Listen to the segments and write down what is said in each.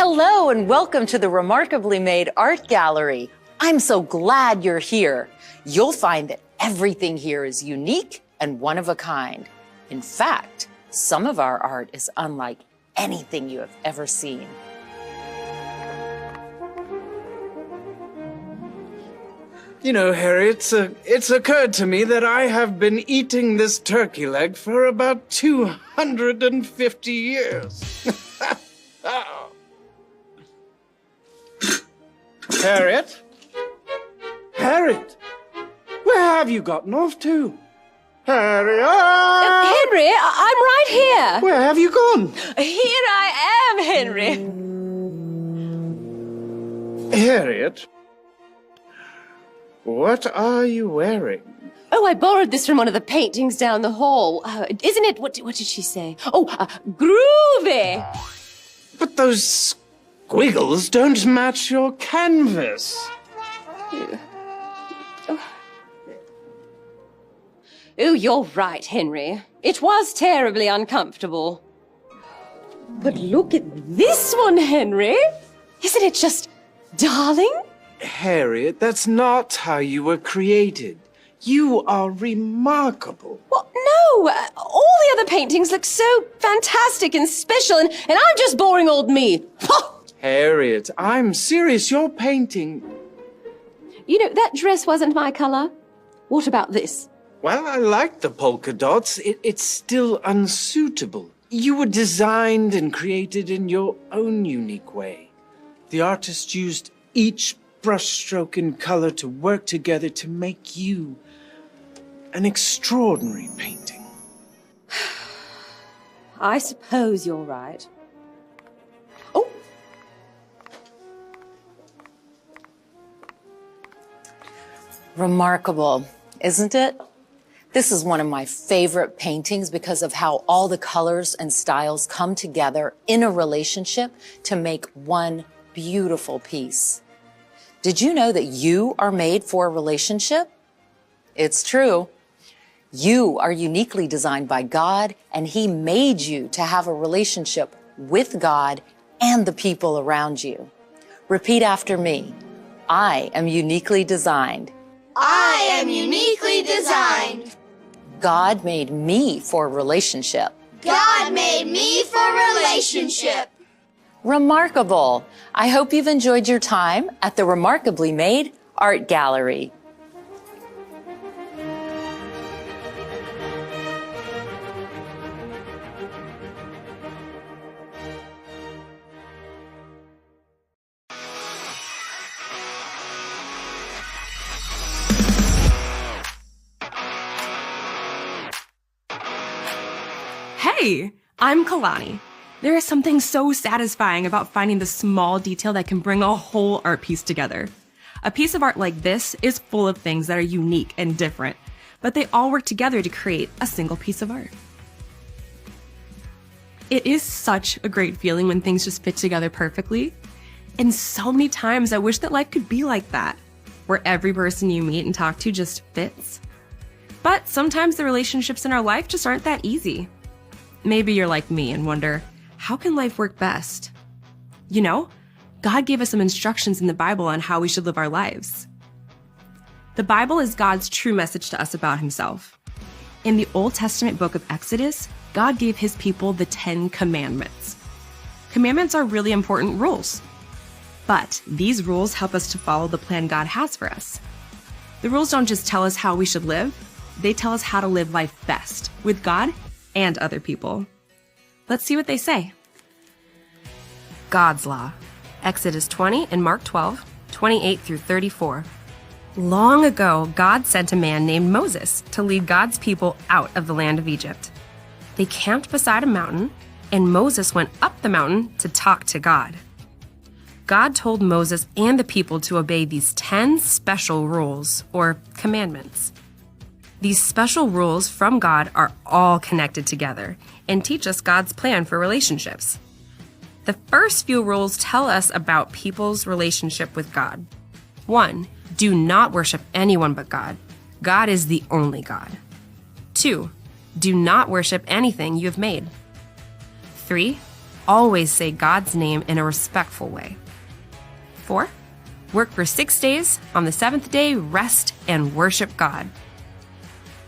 Hello and welcome to the Remarkably Made Art Gallery. I'm so glad you're here. You'll find that everything here is unique and one of a kind. In fact, some of our art is unlike anything you have ever seen. You know, Harry, it's occurred to me that I have been eating this turkey leg for about 250 years. Harriet? Harriet? Where have you gotten off to? Harriet! Henry, I'm right here. Where have you gone? Here I am, Henry. Harriet? What are you wearing? Oh, I borrowed this from one of the paintings down the hall. Isn't it, what did she say? Oh, groovy. But those squiggles don't match your canvas. Oh, you're right, Henry. It was terribly uncomfortable. But look at this one, Henry. Isn't it just darling? Harriet, that's not how you were created. You are remarkable. Well, no. All the other paintings look so fantastic and special, and I'm just boring old me. Harriet, I'm serious. Your painting... You know, that dress wasn't my color. What about this? Well, I like the polka dots. It's still unsuitable. You were designed and created in your own unique way. The artist used each brushstroke and color to work together to make you an extraordinary painting. I suppose you're right. Oh! Remarkable, isn't it? This is one of my favorite paintings because of how all the colors and styles come together in a relationship to make one beautiful piece. Did you know that you are made for a relationship? It's true. You are uniquely designed by God, and He made you to have a relationship with God and the people around you. Repeat after me. I am uniquely designed. I am uniquely designed. God made me for a relationship. God made me for a relationship. Remarkable. I hope you've enjoyed your time at the Remarkably Made Art Gallery. Hey, I'm Kalani. There is something so satisfying about finding the small detail that can bring a whole art piece together. A piece of art like this is full of things that are unique and different, but they all work together to create a single piece of art. It is such a great feeling when things just fit together perfectly. And so many times I wish that life could be like that, where every person you meet and talk to just fits. But sometimes the relationships in our life just aren't that easy. Maybe you're like me and wonder, how can life work best? You know, God gave us some instructions in the Bible on how we should live our lives. The Bible is God's true message to us about Himself. In the Old Testament book of Exodus, God gave His people the 10 Commandments. Commandments are really important rules. But these rules help us to follow the plan God has for us. The rules don't just tell us how we should live, they tell us how to live life best with God and other people. Let's see what they say. God's Law, Exodus 20 and Mark 12, 28 through 34. Long ago, God sent a man named Moses to lead God's people out of the land of Egypt. They camped beside a mountain, and Moses went up the mountain to talk to God. God told Moses and the people to obey these 10 special rules, or commandments. These special rules from God are all connected together and teach us God's plan for relationships. The first few rules tell us about people's relationship with God. 1. Do not worship anyone but God. God is the only God. 2. Do not worship anything you have made. 3. always say God's name in a respectful way. 4, work for 6 days. On the 7th day, rest and worship God.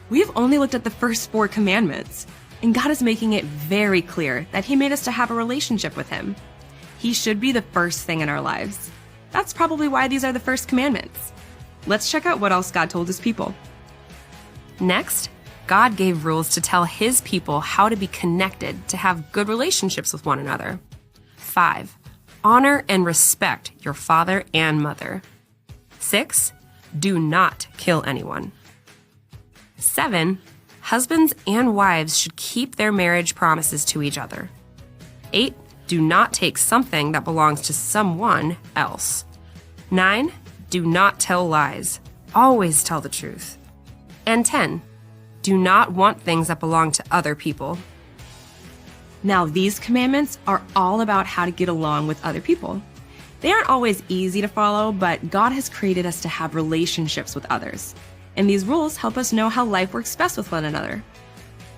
We have only looked at the first 4 commandments, and God is making it very clear that He made us to have a relationship with Him. He should be the first thing in our lives. That's probably why these are the first commandments. Let's check out what else God told His people. Next, God gave rules to tell His people how to be connected to have good relationships with one another. 5, honor and respect your father and mother. 6, do not kill anyone. 7, husbands and wives should keep their marriage promises to each other. 8, do not take something that belongs to someone else. 9, do not tell lies. Always tell the truth. And 10, do not want things that belong to other people. Now, these commandments are all about how to get along with other people. They aren't always easy to follow, but God has created us to have relationships with others. And these rules help us know how life works best with one another.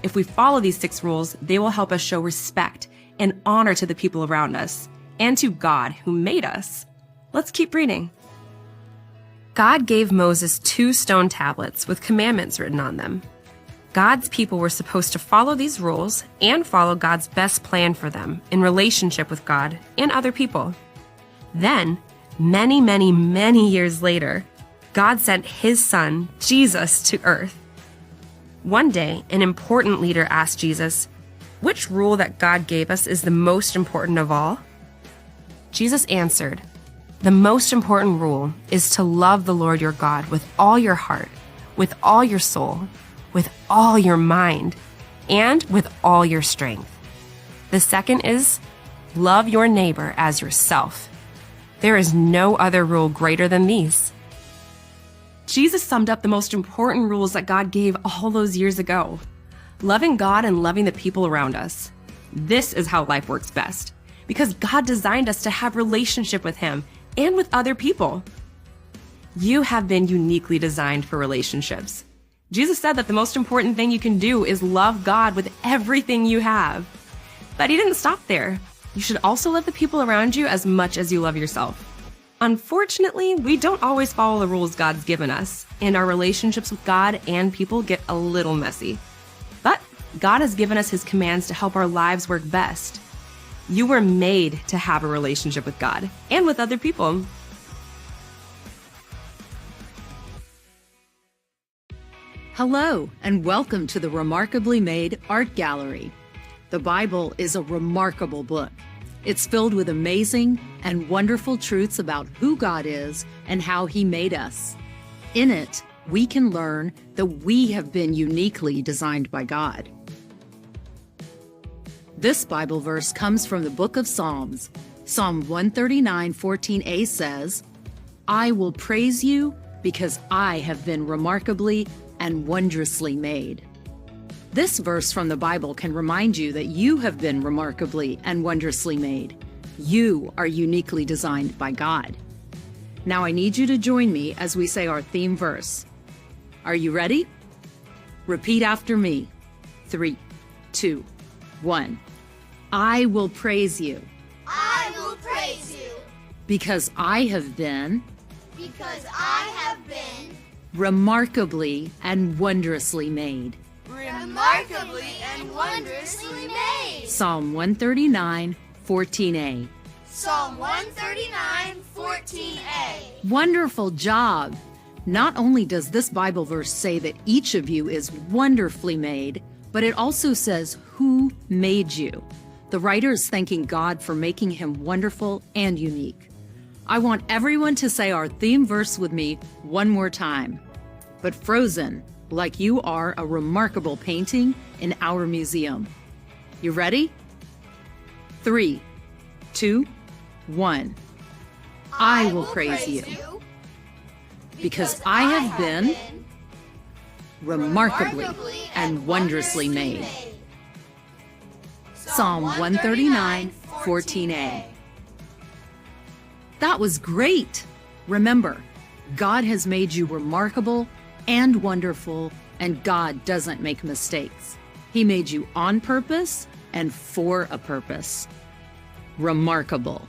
If we follow these 6 rules, they will help us show respect and honor to the people around us and to God who made us. Let's keep reading. God gave Moses 2 stone tablets with commandments written on them. God's people were supposed to follow these rules and follow God's best plan for them in relationship with God and other people. Then, many, many, many years later, God sent His Son, Jesus, to earth. One day, an important leader asked Jesus, "Which rule that God gave us is the most important of all?" Jesus answered, "The most important rule is to love the Lord your God with all your heart, with all your soul, with all your mind, and with all your strength. The second is, love your neighbor as yourself. There is no other rule greater than these." Jesus summed up the most important rules that God gave all those years ago. Loving God and loving the people around us. This is how life works best, because God designed us to have relationship with Him and with other people. You have been uniquely designed for relationships. Jesus said that the most important thing you can do is love God with everything you have. But He didn't stop there. You should also love the people around you as much as you love yourself. Unfortunately, we don't always follow the rules God's given us, and our relationships with God and people get a little messy. But God has given us His commands to help our lives work best. You were made to have a relationship with God and with other people. Hello, and welcome to the Remarkably Made Art Gallery. The Bible is a remarkable book. It's filled with amazing and wonderful truths about who God is and how He made us. In it, we can learn that we have been uniquely designed by God. This Bible verse comes from the book of Psalms. Psalm 139:14a says, "I will praise you because I have been remarkably and wondrously made." This verse from the Bible can remind you that you have been remarkably and wondrously made. You are uniquely designed by God. Now I need you to join me as we say our theme verse. Are you ready? Repeat after me. 3, 2, 1. I will praise you. I will praise you. Because I have been Because I have been remarkably and wondrously made. remarkably and wondrously made. Psalm 139:14a. Psalm 139:14a. Wonderful job! Not only does this Bible verse say that each of you is wonderfully made, but it also says who made you. The writer is thanking God for making him wonderful and unique. I want everyone to say our theme verse with me one more time. But frozen, like you are a remarkable painting in our museum. You ready? 3, 2, 1. I will praise you. Because I have been remarkably and wondrously made. Psalm 139:14a. That was great! Remember, God has made you remarkable and wonderful, and God doesn't make mistakes. He made you on purpose and for a purpose. remarkable.